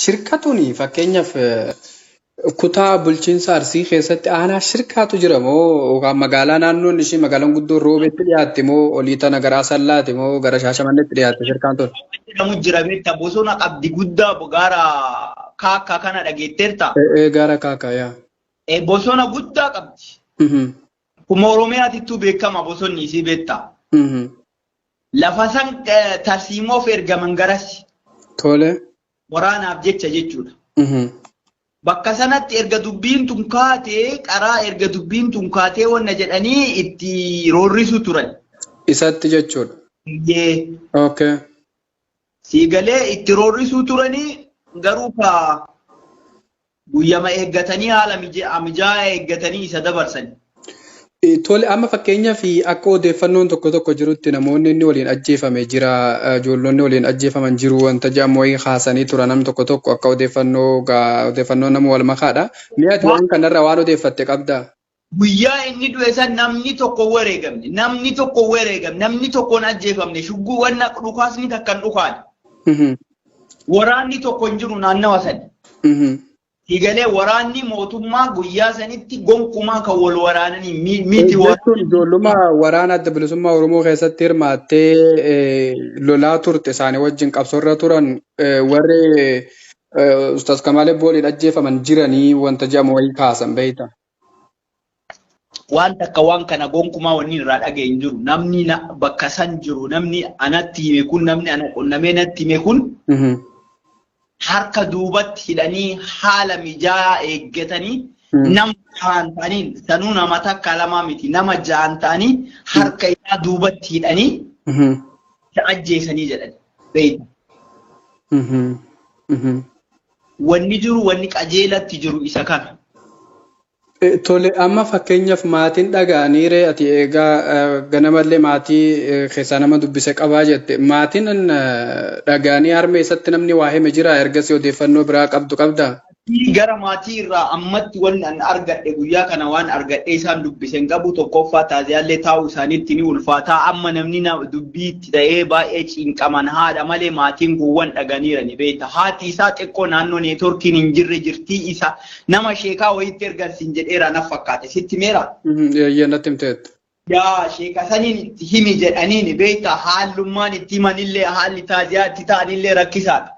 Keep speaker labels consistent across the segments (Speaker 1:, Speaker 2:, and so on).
Speaker 1: Shirkatuni fakkeenyaaf kutaa bulchiinsa Arsii keessatti aanaa shirkaatu jira moo yookaan magaalaa naannoon ishii magaalaan guddoo Roobeetti dhiyaatte moo olii tana gara Asallaati moo gara Shaashamanneetti dhiyaatte shirkaan tun?
Speaker 2: jedhamu jira beektaa bosona qabdi guddaa gaara kaakkaa kana dhageetteerta.
Speaker 1: Gaara kaakkaa yaa.
Speaker 2: Bosona guddaa qabdi. Kuma Oromiyaatittuu beekama bosonni isii beektaa. Lafa san tarsiimoof ergaman garasi.
Speaker 1: Tole.
Speaker 2: Waraanaaf jecha jechuudha. Bakka sanatti erga dubbiin tun kaatee qaraa erga dubbiin tun kaatee wanna jedhanii itti roorrisu turan.
Speaker 1: Isatti jechuudha. Okay.
Speaker 2: Siigalee itti roorrisuu turanii garuu guyyama eeggatanii haala mijaa'aa eeggatanii isa dabarsan.
Speaker 1: Tole amma fakkeenyaaf akka odeeffannoon tokko jirutti namoonni inni waliin ajjeefame jira ijoollonni waliin ajjeefaman jiru wanta jedhamu wayii haasanii turan nam tokko akka odeeffannoo nama wal makaadha. Mi'aati waan kanarra waan odeeffatte qabdaa?
Speaker 2: Guyyaa inni du'e san namni tokko wareegamne namni tokkoon ajjeefamne shugguu wanna dhukaasni takkan dhukaane. Waraanni tokko hin jiru naannawa sani. Siigalee waraanni mootummaa guyyaa sanitti gonkumaa kan wal waraananii miti
Speaker 1: waraanni. Ijoollummaa waraana adda bilisummaa Oromoo keessatti hirmaattee lolaa turte isaanii wajjin qabsoorra turan warri Ustaz Kamaal Booliin ajjeefaman jiranii wanta jedhamu wayii kaasan beektaa?
Speaker 2: Waan takka waan kana gonkumaa wanni irraa dhaga'e hin jiru. Namni bakka san jiru namni anatti hime kun namni ana qunnamee natti hime kun. Harka duubatti hidhanii haala mijaa'aa eeggatanii nama ja'an ta'anii sanuu nama takka lamaa miti nama ja'an ta'anii harka isaa duubatti hidhanii ajjeesanii jedhan beekta. Wanni jiru wanni qajeelatti jiru isa kana.
Speaker 1: Tole amma fakkeenyaaf maatiin dhaga'anii ati eegaa ganamallee maatii keessaa nama dubbise qabaa jette maatiin dhaga'anii harmee isatti namni waa hime jira ergasii odeeffannoo biraa qabdaa?
Speaker 2: Gara maatii irraa ammatti wanni an argadhe guyyaa kana waan argadhe isaan dubbisen qabu tokkoffaa taaziyaallee taa'uu isaaniitti ni ulfaataa amma namni dubbiitti ta'ee baay'ee cinqaman haadha malee maatiin guwwan dhaganiirani beekta haati isaa xiqqoo naannoo neetworkiin hin jirre jirtii isa nama sheekaa wayiitti ergansiin jedheera naf fakkaate sitti meera.
Speaker 1: Natti himteetta.
Speaker 2: Yaa sheeka saniin itti himi jedhaniin beekta haallummaan itti himanillee haalli taaziyaa itti ta'anillee rakkisaadha.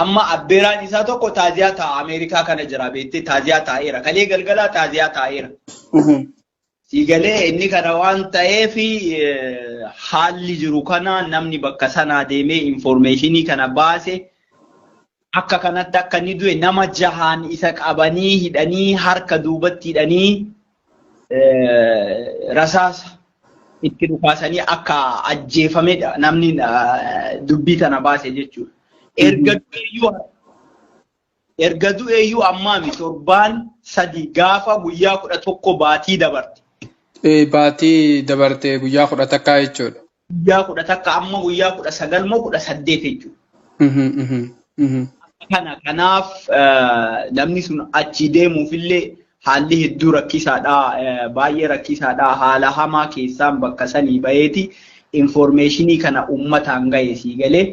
Speaker 2: Amma abbeeraan isaa tokko taaziyaa ta'a Ameerikaa kana jira beektee taaziyaa taa'eera kalee galgalaa taaziyaa taa'eera. Siigalee inni kana waan ta'eef haalli jiru kana namni bakka sanaa deemee informeeshinii kana baase akka kanatti akka inni du'e nama jahaan isa qabanii hidhanii harka duubatti hidhanii rasaasa itti dhukaasanii akka ajjeefamedha namni dubbii tana baase jechuudha. Erga du'eeyyuu ammaami torbaan sadi gaafa guyyaa 11 baatii dabarte.
Speaker 1: Baatii dabarte guyyaa 11 jechuudha.
Speaker 2: Guyyaa 11 amma guyyaa 19 moo 18 jechuudha. Kanaaf namni sun achi deemuufillee haalli hedduu rakkisaadha baay'ee rakkisaadha haala hamaa keessaan bakka sanii baheeti informeeshinii kana uummataan ga'e siigalee.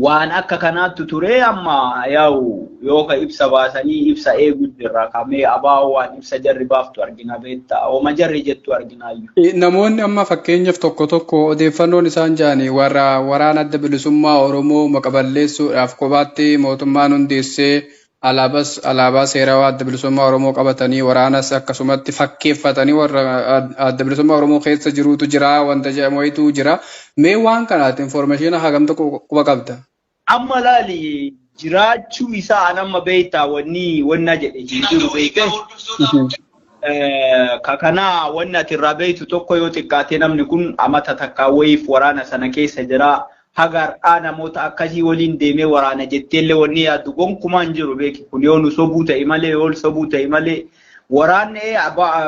Speaker 2: Waan akka kanaatti ture amma yoo ibsa baasanii ibsa eeguu jirra kamee abaa waan ibsa jarri baaftu argina beektaa ooma jarri jettu arginaayyuu.
Speaker 1: Namoonni amma fakkeenyaaf tokko odeeffannoon isaan jedhanii warra waraana adda bilisummaa Oromoo maqaballeessuudhaaf kophaatti mootummaan hundeessee alaabaa seerawaa adda bilisummaa Oromoo qabatanii waraanas akkasumatti fakkeeffatanii warra adda bilisummaa Oromoo keessa jirutu jira wanta jedhamu wayitu jira. Mee waan kanaati informeeshina hagam tokko quba qabda?
Speaker 2: Amma laali jiraachuu isaa anamma beektaa wanna jedhe jiru beekee. Kakanaa wanna ati irraa beektu tokko yoo xiqqaate namni kun amata takkaa wayiif waraana sana keessa jira. Hagar'aa namoota akkasii waliin deemee waraana jetteellee wanni yaaddu gonkumaan jiru beeki kun yoo nu sobuu ta'e malee yoo sobuu ta'e malee waraanni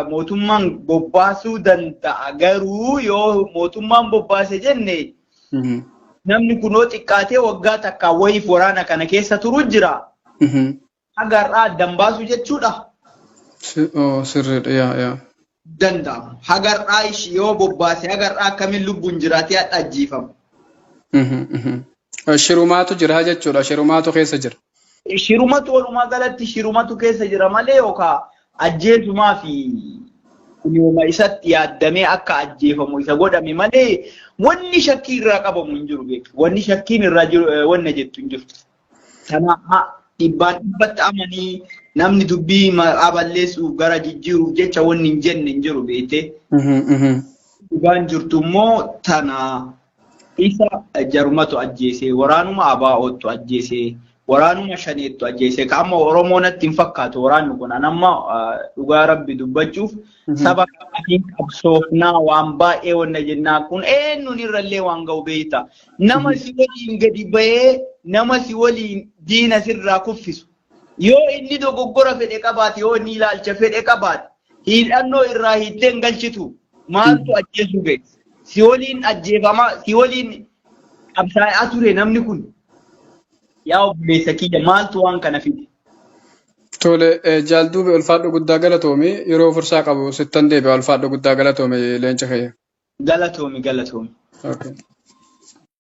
Speaker 2: mootummaan bobbaasuu danda'a garuu yoo mootummaan bobbaase jenne namni kun yoo xiqqaatee waggaa takkaa wayiif waraana kana keessa turu jira. Hagar'aa addan baasu jechuudha.
Speaker 1: Sirriidha yaa.
Speaker 2: Danda'amu hagar'aa ishii yoo bobbaase hagar'aa akkamiin lubbuun jiraatee hadha ajjiifamu.
Speaker 1: Shirumaatu jira jechuudha. Shirumaatu keessa jira.
Speaker 2: Shirumatu walumaa galatti shirumatu keessa jira malee yookaan ajjeesumaa fi kunuma isatti yaaddamee akka ajjeefamu isa godhame malee wanni shakkii irraa qabamu hin jiru beeku. Wanni shakkiin irraa jiru wanna jettu hin jirtu. Kanaaf dhibbaan dhibbatti amanii namni dubbii maqaa balleessuuf gara jijjiiruuf jecha wanni hin jenne hin jiru beekte. Dhugaan jirtu immoo tana isa jarumatu ajjeesee waraanuma abaa'ootu ajjeesee. Waraanuma shaneettu ajjeesee amma Oromoo natti hin fakkaatu waraanni kun amma dhugaa rabbi dubbachuuf saba kamiin qabsoofnaa waan baay'ee wanna jennaa kun eenyuun irrallee waan ga'u beekta. Nama si waliin gadi bahee nama si waliin diina sirraa kuffisu. Yoo inni dogoggora fedhe qabaate yoo inni ilaalcha fedhe qabaate hidhannoo irraa hiiteen galchitu maaltu ajjeesuu beekta. Si waliin ajjeefama si waliin qabsaa'aa ture namni kun. Yaa obboleessa kiyya maaltu waan kana fide?
Speaker 1: Tole jaalduube ulfaadhu guddaa galatoome yeroo fursaa qabu sittan deebi'a ulfaadhu guddaa galatoome leenca kiyya.
Speaker 2: Galatoome.
Speaker 1: Okay.